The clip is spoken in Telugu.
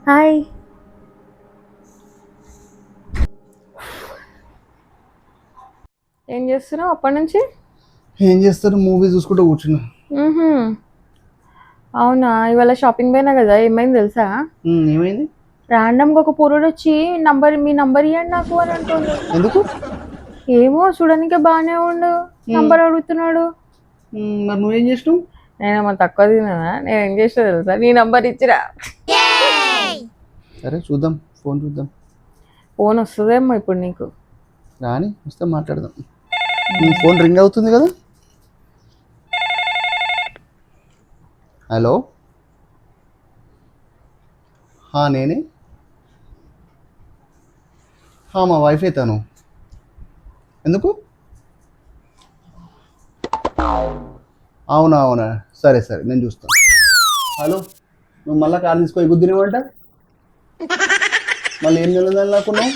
హాయ్. ఏం చేస్తున్నావు అప్పటి నుంచి? ఏం చేస్తారు, మూవీ చూసుకుంటూ కూర్చున్నా. మ్మ్హ్మ్. అవునా, ఇవాళ షాపింగ్ పోయినా కదా, ఏమైంది తెలుసా? ఏమైంది? ర్యాండమ్గా ఒక పూరుడు వచ్చి మీ నంబర్ ఇవ్వండి నాకు అని అంటుండు. ఎందుకు? ఏమో చూడడానికి బాగానే ఉండు, నంబర్ అడుగుతున్నాడు. మరి నువ్వేం చేసినావు? నేనేమో తక్కువ తిన్నా? నేను ఏం చేసినా తెలుసా, నీ నంబర్ ఇచ్చిరా. సరే చూద్దాం, ఫోన్ చూద్దాం. ఫోన్ వస్తుందేమో ఇప్పుడు నీకు. రాని వస్తే మాట్లాడదాం. ఫోన్ రింగ్ అవుతుంది కదా. హలో, నేనే. మా వైఫే తను. ఎందుకు? అవునా అవునా, సరే సరే నేను చూస్తాను. హలో, నువ్వు మళ్ళీ కాల్ తీసుకో, గుద్దినేవంట. మళ్ళీ ఏం తెలియదు అనుకున్నావు?